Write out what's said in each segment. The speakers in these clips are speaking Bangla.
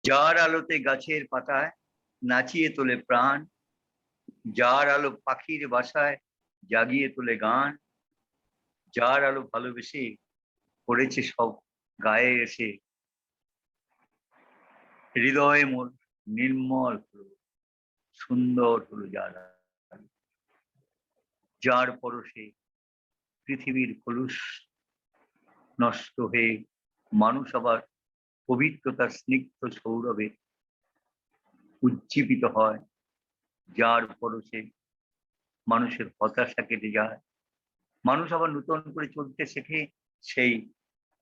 যার আলোতে গাছের পাতায় নাচিয়ে তোলে প্রাণ, যার আলো পাখির বাসায় জাগিয়ে তোলে গান, যার আলো ভালোবেসে পড়েছে সব গায়ে এসে, হৃদয়ে মোর নির্মল হলো, সুন্দর হলো যার আলো। যার পরশে পৃথিবীর কলুষ নষ্ট হয়ে মানুষ আবার পবিত্রতার স্নিগ্ধ সৌরভে উজ্জীবিত হয়, যার পরশে মানুষের হতাশা কেটে যায়, মানুষ আবার নতুন করে চলতে শেখে, সেই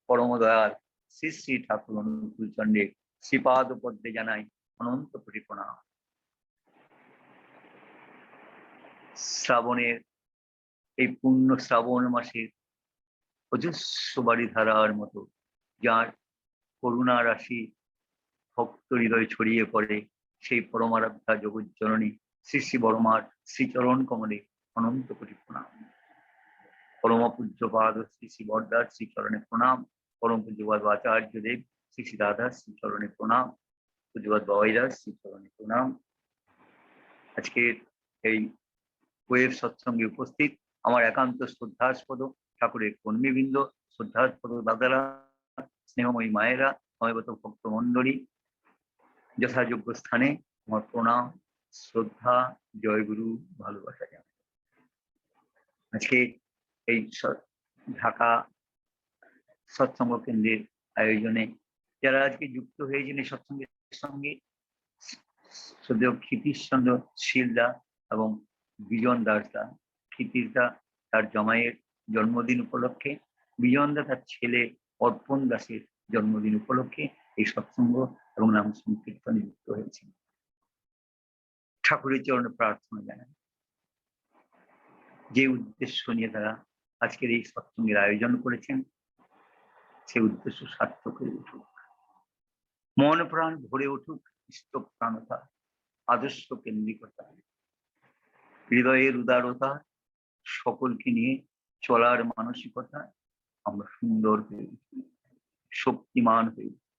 পরম দয়াল শ্রী শ্রী ঠাকুর অনুকূল চন্দ্রের শ্রীপাদ পদ্মে জানাই অনন্ত কোটি প্রণাম। শ্রাবণের এই পূর্ণ শ্রাবণ মাসের অজস্র বাড়ি ধারার মতো যার করুণা রাশি ভক্ত হৃদয় ছড়িয়ে পড়ে, সেই পরমারাধ্যা জগৎ জননী শ্রী শ্রী বড়মার শ্রীচরণ কমলে অনন্ত কোটি প্রণাম। পরম পূজ্যপাদ শ্রী শ্রী বরদার শ্রীচরণে প্রণাম। পরম পূজ্যপাদ আচার্য দেব শ্রী শ্রী দাদার শ্রীচরণে প্রণাম। পূজ্যপাদ বাবাইদার শ্রীচরণে প্রণাম। আজকের এই ওয়েব সৎসঙ্গে উপস্থিত আমার একান্ত শ্রদ্ধাস্পদ ঠাকুরের কর্মীবৃন্দ, শ্রদ্ধাস্পদ দাদারা, স্নেহময়ী মায়েরা, সমবেত ভক্ত মণ্ডলী, যথাযোগ্য স্থানে আমার প্রণাম, শ্রদ্ধা, জয়গুরু, ভালোবাসা জানাই। আজকে এই ঢাকা সৎসঙ্গ কেন্দ্রের আয়োজনে যারা আজকে যুক্ত হয়েছেন এই সৎসঙ্গের সঙ্গে, শ্রদ্ধেয় ক্ষিতীশচন্দ্র শীলদা এবং বিজন দাসদা। ক্ষিতীশদা তার জামাইয়ের জন্মদিন উপলক্ষে, বিজনদা তার ছেলে অর্পণ দাসের জন্মদিন উপলক্ষে এই সৎসঙ্গ এবং নাম সংকীর্তনে যুক্ত হয়েছেন। ঠাকুরের চরণে প্রার্থনা জানান যে উদ্দেশ্য নিয়ে তারা আজকের এই সৎসঙ্গের আয়োজন করেছেন, সে উদ্দেশ্য সার্থক হয়ে উঠুক, মন প্রাণ ভরে উঠুক ইষ্টপ্রাণতা, আদর্শ কেন্দ্রিকতা, হৃদয়ের উদারতা, সকলকে নিয়ে চলার মানসিকতা, আমরা সুন্দর হয়ে উঠি, শক্তিমান হয়ে উঠি।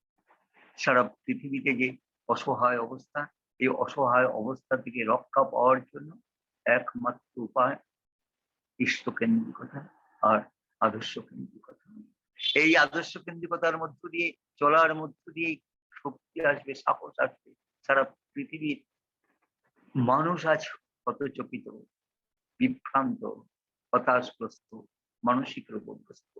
সারা পৃথিবীতে যে অসহায় অবস্থা, এই অসহায় অবস্থা থেকে রক্ষা পাওয়ার জন্য একমাত্র উপায় ইষ্টকেন্দ্রিকতা আর আদর্শ কেন্দ্রিকতা। এই আদর্শ কেন্দ্রিকতার মধ্য দিয়ে চলার মধ্য দিয়ে শক্তি আসবে, সাহস আসবে। সারা পৃথিবীর মানুষ আজ হতচকিত, বিভ্রান্ত, হতাশগ্রস্ত, মানসিক রোগগ্রস্ত।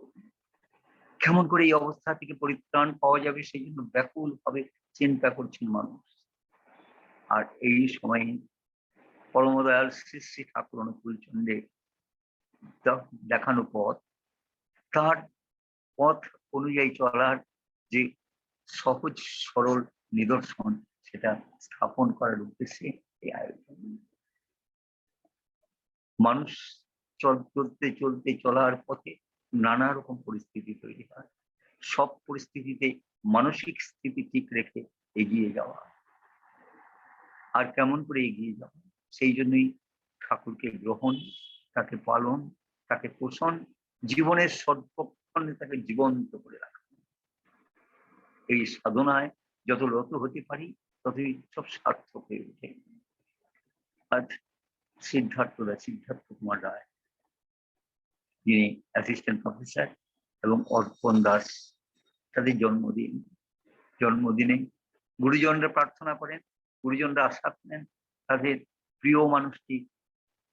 কেমন করে এই অবস্থা থেকে পরিত্রাণ পাওয়া যাবে সেই জন্য ব্যাকুল ভাবে চিন্তা করছেন মানুষ। আর এই সময়ে পরমদয়াল শ্রী শ্রী ঠাকুর অনুকূল চন্দ্রের দেখানো পথ, তার পথ অনুযায়ী চলার যে সহজ সরল নিদর্শন, সেটা স্থাপন করার উদ্দেশ্যে এই আয়োজন। মানুষ চলতে চলতে চলার পথে নানা রকম পরিস্থিতি তৈরি হয়, সব পরিস্থিতিতে মানসিক স্থিতি ঠিক রেখে এগিয়ে যাওয়া। আর কেমন করে এগিয়ে যাওয়া, সেই জন্যই ঠাকুরকে গ্রহণ, তাকে পালন, তাকে পোষণ, জীবনের সর্বক্ষণে তাকে জীবন্ত করে রাখা। এই সাধনায় যত রত হতে পারি ততই সব সার্থক হয়ে ওঠে। আজ সিদ্ধার্থ কুমার রায়, যিনি অ্যাসিস্ট্যান্ট প্রফেসর, এবং অর্পণ দাস, তাদের জন্মদিনে গুরুজনরা প্রার্থনা করেন, গুরুজনরা আশা করেন তাদের প্রিয় মানুষটি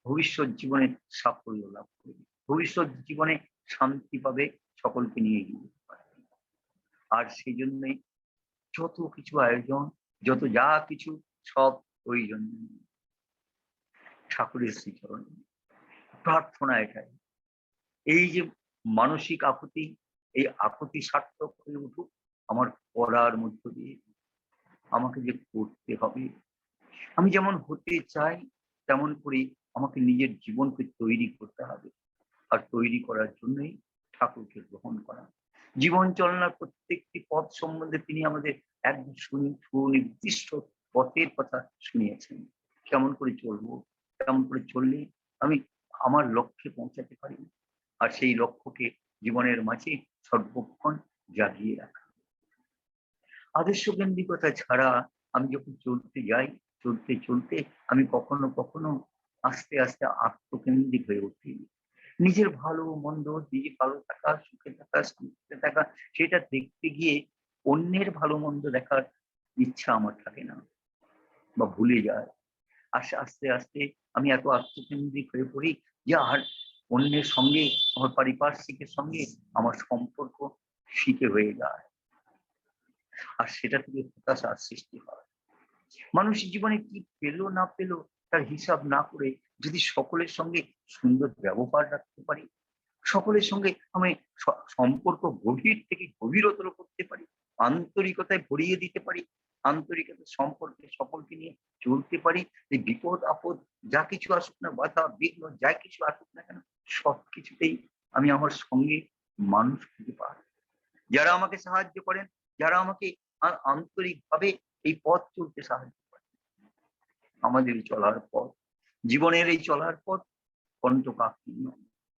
ভবিষ্যৎ জীবনে সাফল্য লাভ করবে, ভবিষ্যৎ জীবনে শান্তি পাবে, সকলকে নিয়ে এগিয়ে যেতে পারবে। আর সেই জন্যই যত কিছু আয়োজন, যত যা কিছু, সব ওই জন্য ঠাকুরের শ্রীচরণ প্রার্থনা। এটাই, এই যে মানসিক আকুতি, এই আকুতি সার্থক হয়ে উঠুক আমার পড়ার মধ্য দিয়ে। আমাকে যে করতে হবে, আমি যেমন হতে চাই তেমন করে আমাকে নিজের জীবনকে তৈরি করতে হবে। আর তৈরি করার জন্যই ঠাকুরকে গ্রহণ করা। জীবন চলনার প্রত্যেকটি পথ সম্বন্ধে তিনি আমাদের একদম সুনির্দিষ্ট পথের কথা শুনিয়েছেন। কেমন করে চলবো, কেমন করে চললে আমি আমার লক্ষ্যে পৌঁছাতে পারি, আর সেই লক্ষ্যকে জীবনের মাঝে সর্বক্ষণ জাগিয়ে রাখা। আদর্শ কেন্দ্রিকতা ছাড়া আমি যখন চলতে যাই, চলতে চলতে আমি কখনো কখনো আস্তে আস্তে আত্মকেন্দ্রিক হয়ে উঠি। নিজের ভালো মন্দ, নিজে ভালো থাকা, সুখে থাকা, শান্তিতে থাকা, সেটা দেখতে গিয়ে অন্যের ভালো মন্দ দেখার ইচ্ছা আমার থাকে না বা ভুলে যায়। আস্তে আস্তে আমি এত আত্মকেন্দ্রিক হয়ে পড়ি যে আর অন্যের সঙ্গে, আমার পারিপার্শ্বিকের সঙ্গে আমার সম্পর্ক ফিকে হয়ে যায়, আর সেটা থেকে হতাশার সৃষ্টি হয়। মানুষ জীবনে কি পেলো না পেলো তার হিসাব না করে যদি সকলের সঙ্গে সুন্দর ব্যবহার রাখতে পারি, সকলের সঙ্গে আমি সম্পর্ক গভীর থেকে গভীরতর করতে পারি, আন্তরিকতায় ভরিয়ে দিতে পারি, আন্তরিকতার সম্পর্কে সকলকে নিয়ে চলতে পারি, যে বিপদ আপদ যা কিছু আসুক না, বাধা বিঘ্ন যা কিছু আসুক না কেন, সবকিছুতেই আমি আমার সঙ্গে মানুষ খুঁজে পাই, যারা আমাকে সাহায্য করেন, যারা আমাকে আন্তরিকভাবে এই পথ চলতে সাহায্য করেন। আমাদের চলার পথ, জীবনের এই চলার পথ কণ্টকাকীর্ণ,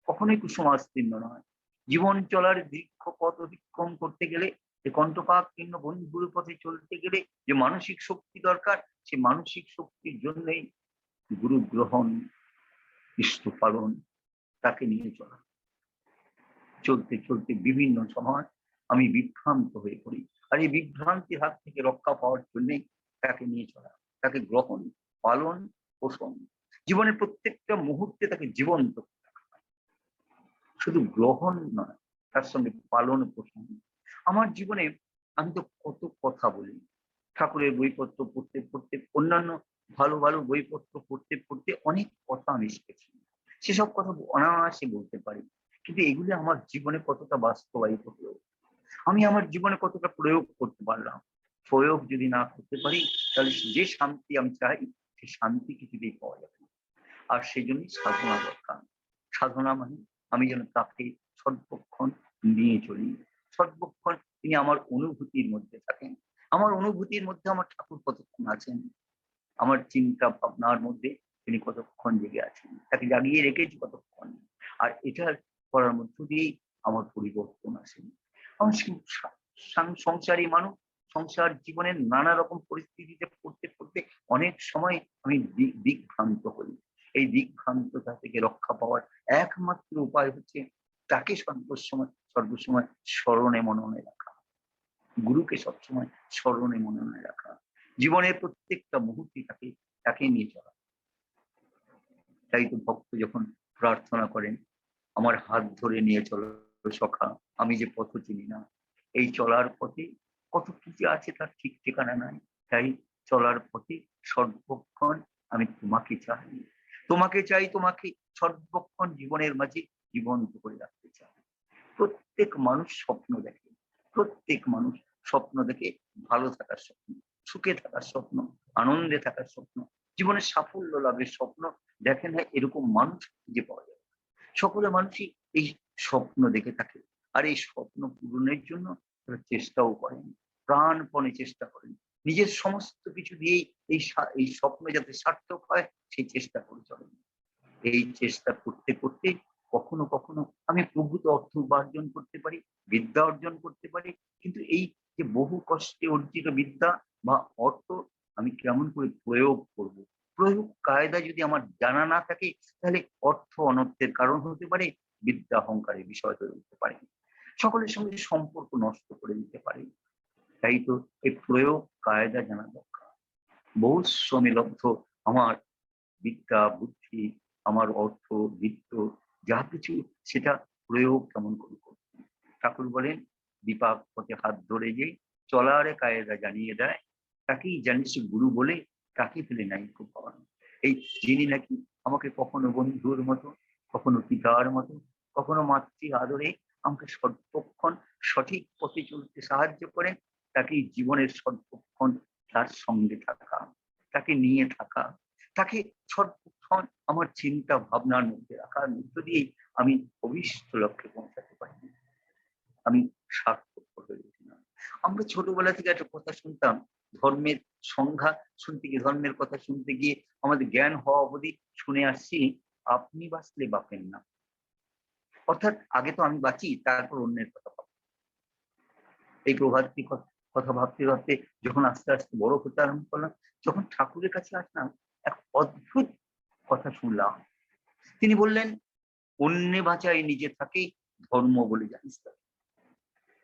কখনোই কুসুমাস্তীর্ণ নয়। জীবন চলার দীর্ঘ পথ অতিক্রম করতে গেলে, যে কণ্টকাকীর্ণ বন্ধুর পথে চলতে গেলে যে মানসিক শক্তি দরকার, সে মানসিক শক্তির জন্যই গুরু গ্রহণ, ইষ্ট পালন, তাকে নিয়ে চলা। চলতে চলতে বিভিন্ন সময় আমি বিভ্রান্ত হয়ে পড়ি, আর এই বিভ্রান্তির হাত থেকে রক্ষা পাওয়ার জন্যই তাকে নিয়ে চলা, তাকে গ্রহণ, পালন, পোষণ, জীবনের প্রত্যেকটা মুহূর্তে তাকে জীবন্ত, শুধু গ্রহণ নয়, তার সঙ্গে পালন পোষণ। আমার জীবনে আমি তো কত কথা বলি, ঠাকুরের বইপত্র পড়তে পড়তে, অন্যান্য ভালো ভালো বইপত্র পড়তে পড়তে অনেক কথা আমি শিখেছি, সেসব কথা অনায়াসে বলতে পারি, কিন্তু এগুলি আমার জীবনে কতটা বাস্তবায়িত হলো, আমি আমার জীবনে কতটা প্রয়োগ করতে পারলাম। প্রয়োগ যদি না করতে পারি, তাহলে যে শান্তি আমি চাই, সেই শান্তি কিছুতেই পাওয়া যাবে না। আর সেই জন্যই সাধনা দরকার। সাধনা মানে আমি যেন তাকে সর্বক্ষণ নিয়ে চলি, সর্বক্ষণ তিনি আমার অনুভূতির মধ্যে থাকেন, আমার অনুভূতির মধ্যে আমার ঠাকুর কতক্ষণ আছেন, আমার চিন্তা ভাবনার মধ্যে তিনি কতক্ষণ জেগে আছেন, তাকে জাগিয়ে রেখেছি কতক্ষণ। আর এটা করার মধ্য দিয়েই আমার পরিবর্তন আসে। আমার সংসারী মানুষ, সংসার জীবনের নানা রকম পরিস্থিতিতে পড়তে পড়তে অনেক সময় আমি দিকভ্রান্ত হই। এই দিকভ্রান্ততা থেকে রক্ষা পাওয়ার একমাত্র উপায় হচ্ছে তাকে সর্বসময় স্মরণে মননে রাখা, গুরুকে সবসময় স্মরণে মননে রাখা, জীবনের প্রত্যেকটা মুহূর্তে তাকে নিয়ে চলা। তাই তো ভক্ত যখন প্রার্থনা করেন, আমার হাত ধরে নিয়ে চলো সখা, আমি যে পথ চিনি না, এই চলার পথে কত কিছু আছে তার ঠিক ঠিকানা নাই, তাই চলার পথে সর্বক্ষণ আমি তোমাকে চাই, তোমাকে চাই, তোমাকে সর্বক্ষণ জীবনের মাঝে জীবন্ত করে রাখতে চাই। প্রত্যেক মানুষ স্বপ্ন দেখে, প্রত্যেক মানুষ স্বপ্ন দেখে ভালো থাকার স্বপ্ন, সুখে থাকার স্বপ্ন, আনন্দে থাকার স্বপ্ন, জীবনের সাফল্য লাভের স্বপ্ন দেখে না, এরকম মানুষ খুঁজে পাওয়া যায়। সকলে মানুষই এই স্বপ্ন দেখে থাকে, আর এই স্বপ্ন পূরণের জন্য তারা চেষ্টাও করেন, প্রাণপণে চেষ্টা করেন, নিজের সমস্ত কিছু দিয়েই এই স্বপ্ন যাতে সার্থক হয় সেই চেষ্টা করে চলেন। এই চেষ্টা করতে করতে কখনো কখনো আমি প্রভূত অর্থ উপার্জন করতে পারি, বিদ্যা অর্জন করতে পারি, কিন্তু এই যে বহু কষ্টে অর্জিত বিদ্যা বা অর্থ আমি কেমন করে প্রয়োগ করব, প্রয়োগ কায়দা যদি আমার জানা না থাকে, তাহলে অর্থ অনর্থের কারণ হতে পারে, বিদ্যা অহংকারের বিষয় হয়ে উঠতে পারে, সকলের সঙ্গে সম্পর্ক নষ্ট করে দিতে পারে। তাই তো এই প্রয়োগ কায়দা জানা দরকার। বহু শ্রমে লব্ধ আমার বিদ্যা বুদ্ধি, আমার অর্থ বিত্ত যা কিছু, সেটা প্রয়োগ কেমন করে করতে। ঠাকুর বলেন, বিপাক পথে হাত ধরে যে চলারে কায়দা জানিয়ে দেয়, তাকেই জানিস গুরু বলে, তাকে ফেলে নাই খুব পাওয়ানো। এই যিনি নাকি আমাকে কখনো বন্ধুর মতো, কখনো পিতার মতো, কখনো মাতৃ আদরে আমাকে সর্বক্ষণ সঠিক পথে চলতে সাহায্য করেন, তাকেই জীবনের সর্বক্ষণ তার সঙ্গে থাকা, তাকে নিয়ে থাকা, তাকে সর্বক্ষণ আমার চিন্তা ভাবনার মধ্যে রাখার মধ্য দিয়েই আমি অভিষ্ট লক্ষ্যে পৌঁছাতে পারি, আমি সার্থক হয়ে উঠি না। আমরা ছোটবেলা থেকে একটা কথা শুনতাম, ধর্মের সংজ্ঞা শুনতে গিয়ে, ধর্মের কথা শুনতে গিয়ে আমাদের জ্ঞান হওয়া অবধি শুনে আসছি, আপনি বাঁচলে বাপের না, অর্থাৎ আগে তো আমি বাঁচি, তারপর অন্যের কথা ভাবো। এই প্রভাতটি কথা ভাবতে ভাবতে যখন আস্তে আস্তে বড় হতে আরম্ভ করলাম, যখন ঠাকুরের কাছে আসলাম, এক অদ্ভুত কথা শুনলাম। তিনি বললেন, অন্যে বাঁচাই নিজে থাকে ধর্ম বলে জানিস তো।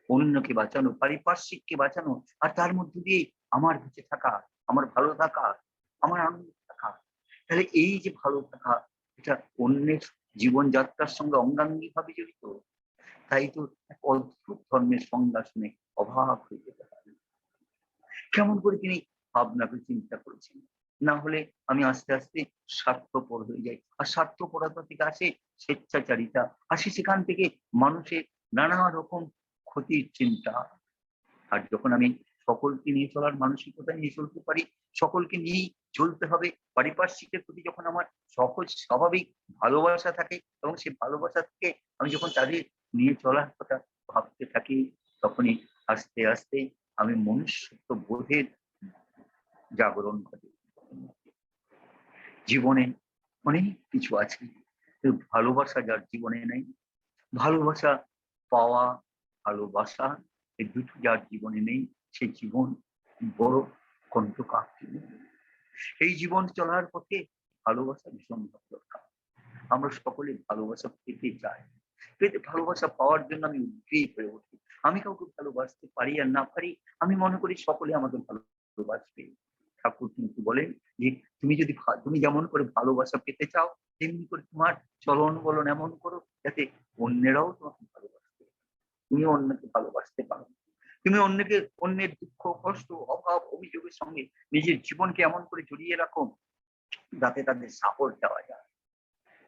অন্যকে বাঁচানো, পারিপার্শ্বিককে বাঁচানো, আর তার মধ্যে দিয়ে আমার বেঁচে থাকা, আমার ভালো থাকা, আমার আনন্দ থাকা। তাহলে এই যে ভালো থাকা, এটা অন্যের জীবনযাত্রার সঙ্গে অঙ্গাঙ্গি ভাবে জড়িত। তাই তো এক অদ্ভুত ধর্মের সংজ্ঞা শুনে অবাক হয়ে যেতে পারে। কেমন করে তিনি ভাবনা করে চিন্তা করেছেন। না হলে আমি আস্তে আস্তে স্বার্থপর হয়ে যাই। আর স্বার্থপরতা থেকে আসে স্বেচ্ছাচারিতা, আসে সেখান থেকে মানুষের নানা রকম ক্ষতির চিন্তা। আর যখন আমি সকলকে নিয়ে চলার মানসিকতা নিয়ে চলতে পারি, সকলকে নিয়েই চলতে হবে, পারিপার্শ্বিকের প্রতি যখন আমার সহজ স্বাভাবিক ভালোবাসা থাকে, এবং সেই ভালোবাসা থেকে আমি যখন তাদের নিয়ে চলার কথা ভাবতে থাকি, তখনই আস্তে আস্তে আমি মনুষ্যত্ব বোধের জাগরণ ঘটে। জীবনে অনেক কিছু আছে, কিন্তু ভালোবাসা যার জীবনে নেই, ভালোবাসা পাওয়া, ভালোবাসা, এই দুটো যার জীবনে নেই, সেই জীবন বড় কণ্টকাকীর্ণ। এই জীবন চলার পথে ভালোবাসা ভীষণ দরকার। আমরা সকলে ভালোবাসা পেতে চাই, পেতে ভালোবাসা পাওয়ার জন্য আমি উদ্গ্রীব হয়ে উঠি। আমি কাউকে ভালোবাসতে পারি আর না পারি, আমি মনে করি সকলে আমাকে ভালোবাসবে। ঠাকুর কিন্তু বলেন যে, তুমি যদি তুমি যেমন করে ভালোবাসা পেতে চাও, তেমনি করে তোমার চলন বলন এমন করো যাতে অন্যেরাও তোমাকে ভালোবাসবে, তুমি অন্যকে ভালোবাসতে পারো। তুমি অন্যকে, অন্যের দুঃখ কষ্ট অভাব অভিযোগের সঙ্গে নিজের জীবনকে এমন করে জড়িয়ে রাখো যাতে তাদের সাপোর্ট দেওয়া যায়।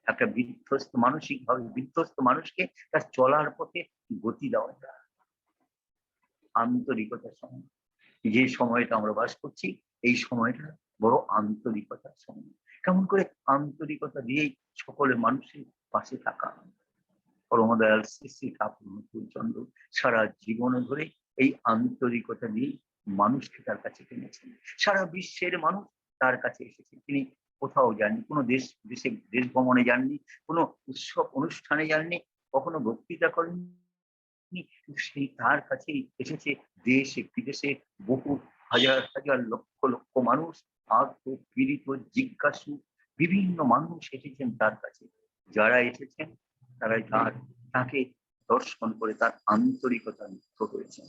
একটা বিধ্বস্ত, মানসিকভাবে বিধ্বস্ত মানুষকে তার চলার পথে গতি দেওয়া যায়। আন্তরিকতার সময়, যে সময়টা আমরা বাস করছি, এই সময়টা বড় আন্তরিকতার সময়। কেমন করে আন্তরিকতা দিয়েই সকলের মানুষের পাশে থাকা। পরমদয়াল শ্রী শ্রী ঠাকুর চন্দ্র সারা জীবন ধরে এই আন্তরিকতা দিয়ে মানুষকে তার কাছে টেনেছেন। সারা বিশ্বের মানুষ তার কাছে এসেছে। তিনি কোথাও যাননি, কোনো দেশ ভ্রমণে যাননি, কোনো উৎসব অনুষ্ঠানে যাননি, কখনো বক্তৃতা করেননি, সেই তার কাছেই এসেছে দেশে বিদেশে বহু হাজার হাজার লক্ষ লক্ষ মানুষ, আর্ত পীড়িত জিজ্ঞাসু বিভিন্ন মানুষ এসেছেন তার কাছে। যারা এসেছেন তারাই তাকে দর্শন করে তার আন্তরিকতা মুগ্ধ হয়েছেন।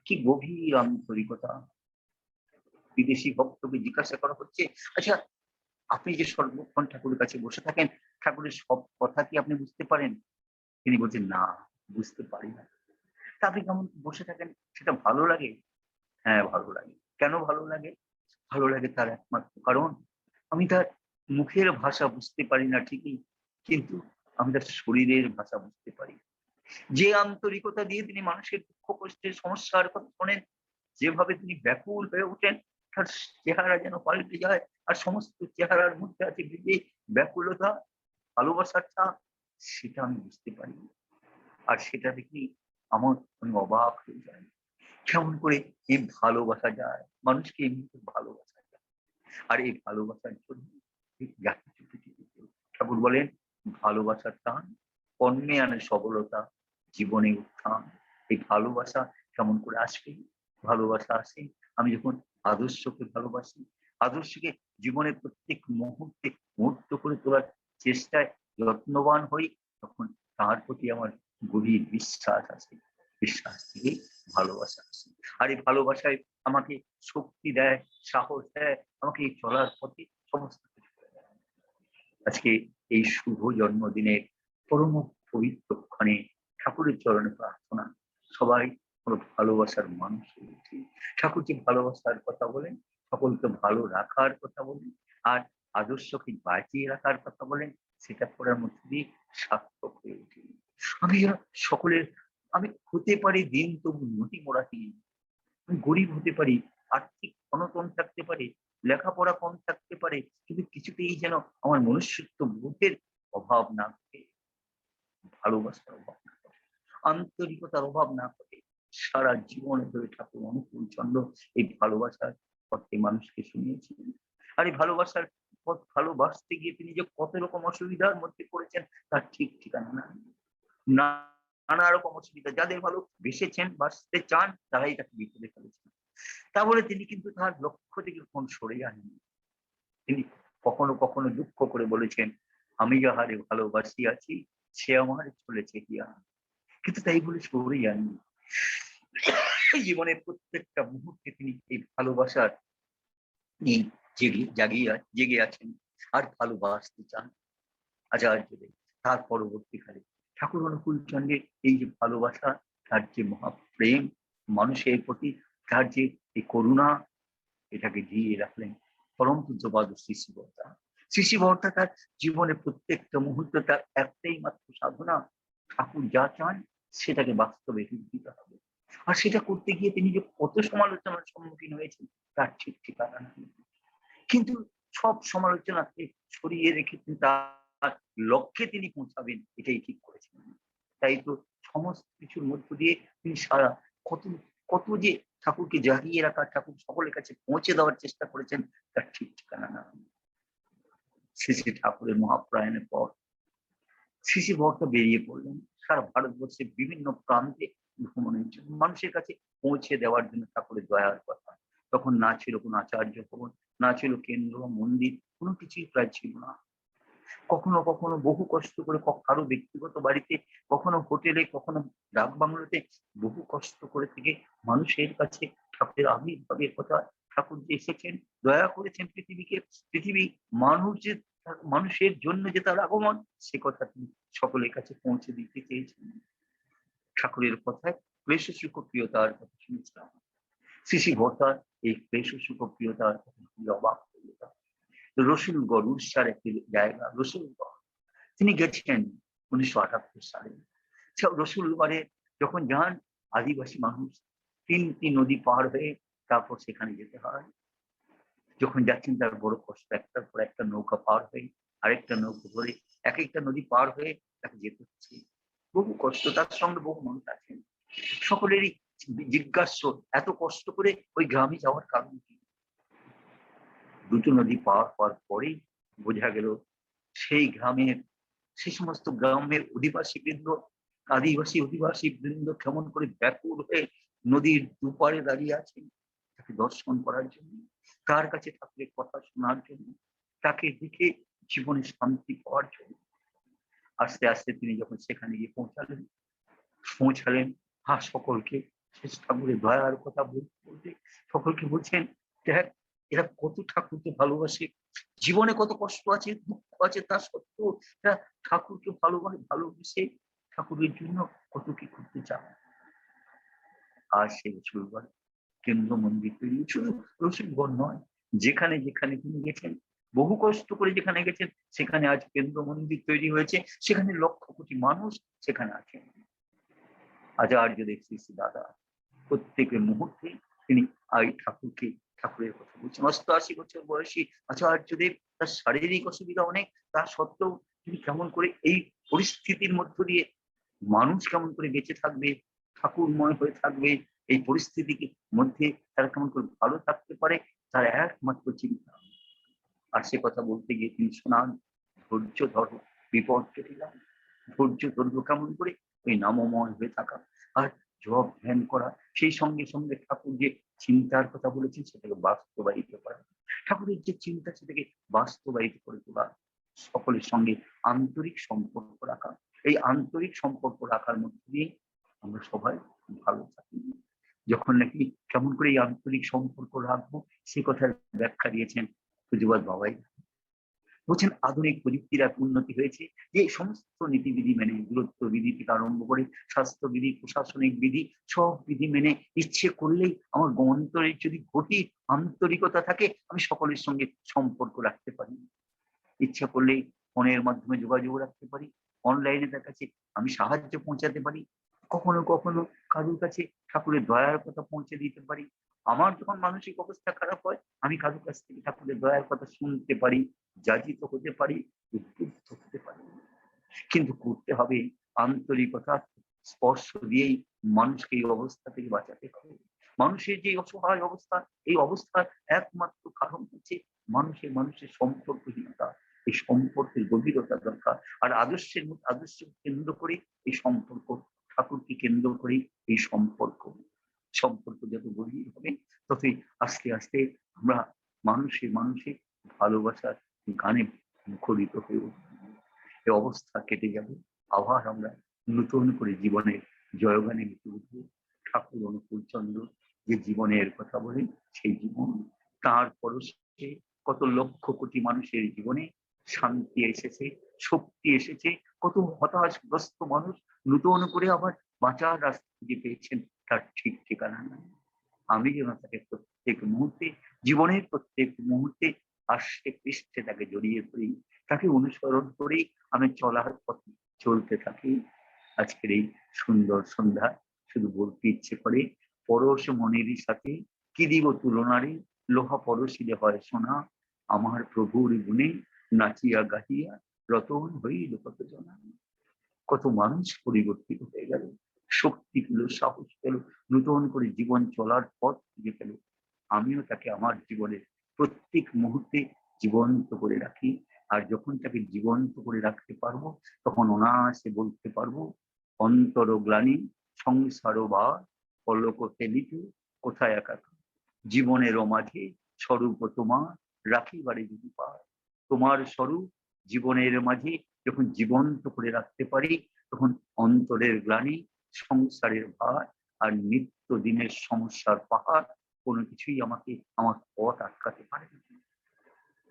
কি গভীর আন্তরিকতা! বিদেশি ভক্তকে জিজ্ঞাসা করা হচ্ছে, আচ্ছা আপনি যে সর্বক্ষণ ঠাকুরের কাছে বসে থাকেন, ঠাকুরের সব কথা কি আপনি বুঝতে পারেন? তিনি বলছেন, না, বুঝতে পারি না। তা আপনি কেমন বসে থাকেন, সেটা ভালো লাগে? হ্যাঁ, ভালো লাগে। কেন ভালো লাগে? ভালো লাগে তার একমাত্র কারণ, আমি তার মুখের ভাষা বুঝতে পারি না ঠিকই, কিন্তু আমি তার শরীরের ভাষা বুঝতে পারি। যে আন্তরিকতা দিয়ে তিনি মানুষের দুঃখ কষ্টের সমস্যার কথা শোনেন, যেভাবে তিনি ব্যাকুল হয়ে ওঠেন, তার চেহারা যেন পাল্টে যায়, আর সমস্ত চেহারার মধ্যে আছে বিবেক, ব্যাকুলতা, ভালোবাসার ছাপ, সেটা আমি বুঝতে পারি। আর সেটা দেখি আমি অবাক হয়ে যাই। কেমন করে এই ভালোবাসা যায়, মানুষকে এমনিতে ভালোবাসা যায়। আর এই ভালোবাসার জন্য ঠাকুর বলেন, ভালোবাসার টান কর্মে আনে সবলতা, জীবনে উত্থান। এই ভালোবাসা কেমন করে আসবে? ভালোবাসা আসে আমি যখন আদর্শকে ভালোবাসি, আদর্শকে জীবনের প্রত্যেক মুহূর্তে মুহূর্ত করে তোলার চেষ্টায় যত্নবান হই, তখন তার প্রতি আমার গভীর বিশ্বাস আছে। বিশ্বাস থেকে ভালোবাসা আসে। আর এই ভালোবাসায় আমাকে শক্তি দেয়, সাহস দেয়, আমাকে এই চলার পথে সমস্ত কিছু করে দেয়। আজকে এই শুভ জন্মদিনের পরম পবিত্র ক্ষণে ঠাকুরের চরণে প্রার্থনা, সবাই কোনো ভালোবাসার মানুষ হয়ে উঠি। ঠাকুর যে ভালোবাসার কথা বলেন, সকলকে ভালো রাখার কথা বলেন, আর আদর্শকে বাঁচিয়ে রাখার কথা বলেন, সেটা করার মধ্যে দিয়ে সার্থক হয়ে উঠি। আমি যেন সকলের, আমি হতে পারি দিন তবু নদী মোড়াহীন, আমি গরিব হতে পারি, আর্থিক অনটন থাকতে পারে, লেখাপড়া কম থাকতে পারে, কিন্তু কিছুতেই যেন আমার মনুষ্যত্ব বোধের অভাব না থাকে, ভালোবাসার অভাব না থাকে, আন্তরিকতার অভাব না থাকে। সারা জীবন ধরে ঠাকুর অনুকূল চন্দ্র এই ভালোবাসার পথে মানুষকে শুনিয়েছেন। আর এই ভালোবাসার পথ ভালোবাসতে গিয়ে তিনি যে কত রকম অসুবিধার মধ্যে পড়েছেন তার ঠিক ঠিকানা নাই। না নানা রকম অসুবিধা, যাদের ভালো বেসেছেন, বাঁচতে চান, তারাই তাকে বিপদে ফেলেছেন। তা বলে তিনি কিন্তু তার লক্ষ্য থেকে কখনো সরে যাননি। তিনি কখনো কখনো দুঃখ করে বলেছেন, আমি যাহারে ভালোবাসি আছি, সে আমার চলেছে গিয়া। কিন্তু তাই বলে সরে যাননি। জীবনের প্রত্যেকটা মুহূর্তে তিনি এই ভালোবাসার জেগে আছেন আর ভালোবাসতে চান। আচার্যদেব তার পরবর্তীকালে ঠাকুর অনুকূল চন্দ্রের এই যে ভালোবাসা, তার যে মহাপ্রেম মানুষের প্রতি, তার যে এই করুণা, এটাকে দিয়ে রাখলেন পরম পূজ্যপাদ শ্রী শ্রী বর্তা। শ্রী শ্রী বর্তা তার জীবনের প্রত্যেকটা মুহূর্ত তার একটাই মাত্র সাধনা, ঠাকুর যা চান সেটাকে বাস্তবে রূপ দিতে হবে। আর সেটা করতে গিয়ে তিনি যে কত সমালোচনার সম্মুখীন হয়েছেন তার ঠিক ঠিকানা নেই। কিন্তু সব সমালোচনাকে সরিয়ে রেখে তার লক্ষ্যে তিনি পৌঁছাবেন, এটাই ঠিক করেছেন। তাই তো সমস্ত কিছুর মধ্য দিয়ে তিনি সারা কত কত যে ঠাকুরকে জাগিয়ে রাখা, ঠাকুর সকলের কাছে পৌঁছে দেওয়ার চেষ্টা করেছেন, তার ঠিক ঠিকানা না। শ্রী শ্রী ঠাকুরের মহাপ্রয়াণের পর শ্রী শ্রী ভক্ত বেরিয়ে পড়লেন সারা ভারতবর্ষের বিভিন্ন প্রান্তে ভ্রমণের জন্য, মানুষের কাছে পৌঁছে দেওয়ার জন্য ঠাকুরের দয়ার কথা। তখন না ছিল কোনো আচার্য ভবন, না ছিল কেন্দ্র মন্দির, কোনো কিছুই প্রায় ছিল না। কখনো কখনো বহু কষ্ট করে কারো ব্যক্তিগত বাড়িতে, কখনো হোটেলে, কখনো ডাক বাংলোতে বহু কষ্ট করে থেকে মানুষের কাছে ঠাকুরের আবির্ভাবের কথা, ঠাকুর যে এসেছেন, দয়া করেছেন পৃথিবীকে, পৃথিবী মানুষ যে মানুষের জন্য যে তার আগমন, সে কথা তিনি সকলের কাছে পৌঁছে দিতে চেয়েছেন। ঠাকুরের কথায় ক্লেশ সুখ প্রিয়তার কথা শুনেছিলাম। শ্রী শ্রী ভর্তার এই ক্লেশ সুখ প্রিয়তার কথা অবাক হয়ে যেতাম। রসুলগড় উড়িষ্যার একটি জায়গা রসুলগড়, তিনি গেছেন 1978 সালে। রসুলগড়ে যখন যান, আদিবাসী মানুষ 3টি নদী পার হয়ে তারপর সেখানে যেতে হয়। যখন যাচ্ছেন তার বড় কষ্ট, একটার পর একটা নৌকা পার হয়ে, আরেকটা নৌকা ধরে এক একটা নদী পার হয়ে তাকে যেতে হচ্ছে। বহু কষ্ট, তার সঙ্গে বহু মানুষ আছেন। সকলেরই জিজ্ঞাস্য, এত কষ্ট করে ওই গ্রামে যাওয়ার কারণ কি? দুটো নদী পার হওয়ার পরেই বোঝা গেল সেই গ্রামের, সেই সমস্ত গ্রামের অধিবাসী বৃন্দ, অধিবাসী বৃন্দ কেমন করে ব্যাকুল হয়ে নদীর দুপারে দাঁড়িয়ে আছেন তাকে দর্শন করার জন্য, তার কাছে ঠাকুরের কথা শোনার জন্য, তাকে দেখে জীবনে শান্তি পাওয়ার জন্য। আস্তে আস্তে তিনি যখন সেখানে গিয়ে পৌঁছালেন, সকলকে ঠাকুরের দয়ার কথা বলতে সকলকে বলছেন, দেখ এরা কত ঠাকুরকে ভালোবাসে, জীবনে কত কষ্ট আছে, দুঃখ আছে, তা সত্ত্বেও এরা ঠাকুরকে ভালোবেসে ঠাকুরের জন্য কত কি করতে চায়। আর সেই রসুলগড় কেন্দ্র মন্দির তৈরি, শুধু রসুলগড় নয়, যেখানে যেখানে তিনি গেছেন, বহু কষ্ট করে যেখানে গেছেন, সেখানে আজ কেন্দ্র মন্দির তৈরি হয়েছে, সেখানে লক্ষ কোটি মানুষ সেখানে আছেন। আচার্যদেব শ্রী শ্রী দাদা প্রত্যেকের মুহূর্তে তিনি ঠাকুরের কথা বলছেন। 88 বছর বয়সী আচার্যদেব, তার শারীরিক অসুবিধা অনেক, তা সত্ত্বেও তিনি কেমন করে এই পরিস্থিতির মধ্য দিয়ে মানুষ কেমন করে বেঁচে থাকবে, ঠাকুরময় হয়ে থাকবে, এই পরিস্থিতির মধ্যে তারা কেমন করে ভালো থাকতে পারে, তার একমাত্র চিন্তা। আর সে কথা বলতে গিয়ে তিনি শোনান, ধৈর্য ধরো, বিপদ কেটে যান। ধৈর্য ধরবো কেমন করে? ওই নামময় হয়ে থাকা আর জপ ধ্যান করা, সেই সঙ্গে সঙ্গে ঠাকুর যে চিন্তার কথা বলেছেন সেটাকে বাস্তবায়িত করা, ঠাকুরের যে চিন্তা সেটাকে বাস্তবায়িত করে তোলা, সকলের সঙ্গে আন্তরিক সম্পর্ক রাখা। এই আন্তরিক সম্পর্ক রাখার মধ্যে দিয়ে আমরা সবাই ভালো থাকি। যখন নাকি কেমন করে এই আন্তরিক সম্পর্ক রাখবো সে কথার ব্যাখ্যা দিয়েছেন পূজ্যপাদ বাবাই। বলছেন আধুনিক প্রযুক্তির এক উন্নতি হয়েছে, যে সমস্ত নীতিবিধি মেনে, দূরত্ব বিধি থেকে আরম্ভ করে স্বাস্থ্যবিধি, প্রশাসনিক বিধি, সব বিধি মেনে ইচ্ছে করলেই আমার অন্তরে যদি গভীর আন্তরিকতা থাকে, আমি সকলের সঙ্গে সম্পর্ক রাখতে পারি। ইচ্ছা করলেই ফোনের মাধ্যমে যোগাযোগ রাখতে পারি, অনলাইনে তার কাছে আমি সাহায্য পৌঁছাতে পারি, কখনো কখনো কারোর কাছে ঠাকুরের দয়ার কথা পৌঁছে দিতে পারি। আমার যখন মানসিক অবস্থা খারাপ হয়, আমি কারোর কাছ থেকে ঠাকুরের দয়ার কথা শুনতে পারি, যাজিত হতে পারি, উদ্বুদ্ধ হতে পারি। কিন্তু করতে হবে আন্তরিকতা স্পর্শ দিয়েই মানুষকে এই অবস্থা থেকে বাঁচাতে হবে। মানুষের যে অসহায় অবস্থা, এই অবস্থার একমাত্র কারণ হচ্ছে মানুষের সম্পর্কহীনতা। এই সম্পর্কের গভীরতা দরকার, আর আদর্শ কেন্দ্র করে এই সম্পর্ক ঠাকুরকে কেন্দ্র করে এই সম্পর্ক যত গভীর হবে, ততই আস্তে আস্তে আমরা মানুষে মানুষে ভালোবাসার গানে মুখরিত হয়ে উঠব। এই অবস্থা কেটে যাবে, আবার আমরা নতুন করে জীবনের জয়গানে মেতে উঠব। ঠাকুর অনুকূল চন্দ্র যে জীবনের কথা বলে, সেই জীবন তার পরশে কত লক্ষ কোটি মানুষের জীবনে শান্তি এসেছে, শক্তি এসেছে। কত হতাশগ্রস্ত মানুষ নতুন করে আবার বাঁচার রাস্তা খুঁজে পেয়েছেন, তার ঠিক ঠিকানা নাই। আমি যেন তাকে প্রত্যেক মুহূর্তে, জীবনের প্রত্যেক মুহূর্তে আষ্টে পৃষ্ঠে তাকে জড়িয়ে ধরি, তাকে অনুসরণ করেই আমি চলার পথে চলতে থাকি। আজকের এই সুন্দর সন্ধ্যা শুধু বলতে ইচ্ছে করে, পরশ মনেরই সাথে কি দিব তুলনারে, লোহা পরশিলে হয় সোনা, আমার প্রভুর গুণে নাচিয়া গাহিয়া রতন হইল কত জনা। কত মানুষ পরিবর্তিত হয়ে গেল, শক্তি পেল, সাহস পেল, নতুন করে জীবন চলার পথ খুঁজে পেল। আমিও তাকে আমার জীবনের প্রত্যেক মুহূর্তে জীবন্ত করে রাখি। আর যখন তাকে জীবন্ত করে রাখতে পারবো, তখন অনায়াসে বলতে পারবো, অন্তর গ্লানি সংসার বা পলক ফেলিত কোথায় একা, জীবনের মাঝে স্বরূপ তোমার রাখিবারে যদি পায়। তোমার স্বরূপ জীবনের মাঝে যখন জীবন্ত করে রাখতে পারি, তখন অন্তরের গ্লানি, সংসারের ভার আর নিত্য দিনের সমস্যার পাহাড় কোনো কিছুই আমাকে আমার পথ আটকাতে পারে না।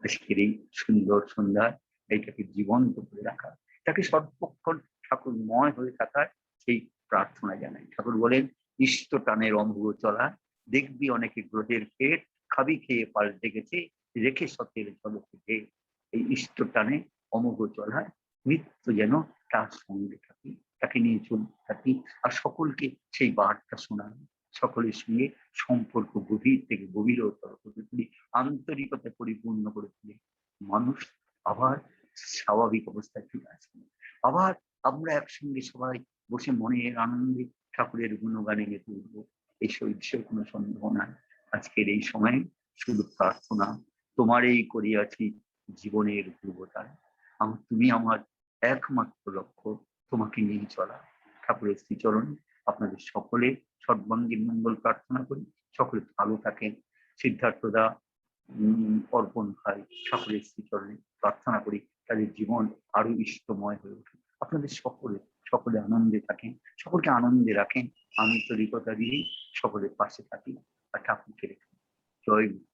আজকের এই সুন্দর সন্ধ্যায় এইটাকে জীবন্ত করে রাখা, তাকে সর্বক্ষণ ঠাকুরময় হয়ে থাকার সেই প্রার্থনা জানাই। ঠাকুর বলেন, ইষ্ট টানের অম্বুগ চলা, দেখবি অনেকে গ্রহের পেট, খাবি খেয়ে পাল্টে গেছে, রেখে সতের জলকে। এই ইষ্ট টানে অমোঘ চলায় নিত্য যেন তার সঙ্গে থাকি, তাকে নিয়ে চলতে থাকি, আর সকলকে সেই বার্তা শোনান, সকলের সঙ্গে সম্পর্ক গভীর থেকে গভীরতর করে তুলি, আন্তরিকতা পরিপূর্ণ করে তুলি। মানুষ আবার স্বাভাবিক অবস্থায় ফিরে আসে, আবার আমরা একসঙ্গে সবাই বসে মনের আনন্দে ঠাকুরের গুণগানে মেতে উঠবো। এই বিষয়ে কোনো সন্দেহ নাই। আজকের এই সময়ে শুধু প্রার্থনা, তোমার এই করিয়াছি জীবনের ধ্রুবতায়, তুমি আমার একমাত্র লক্ষ্য, তোমাকে নিয়ে চলা। ঠাকুরের শ্রীচরণে আপনাদের সকলে সর্বাঙ্গীন মঙ্গল প্রার্থনা করি। সকলে ভালো থাকেন। সিদ্ধার্থদা, অর্পণ ভাই, ঠাকুরের শ্রীচরণে প্রার্থনা করি তাদের জীবন আরো ইষ্টময় হয়ে উঠুক। আপনাদের সকলে আনন্দে থাকেন, সকলকে আনন্দে রাখেন। আন্তরিকতা দিয়েই সকলের পাশে থাকি আর ঠাকুরকে রেখে। জয় গুরু।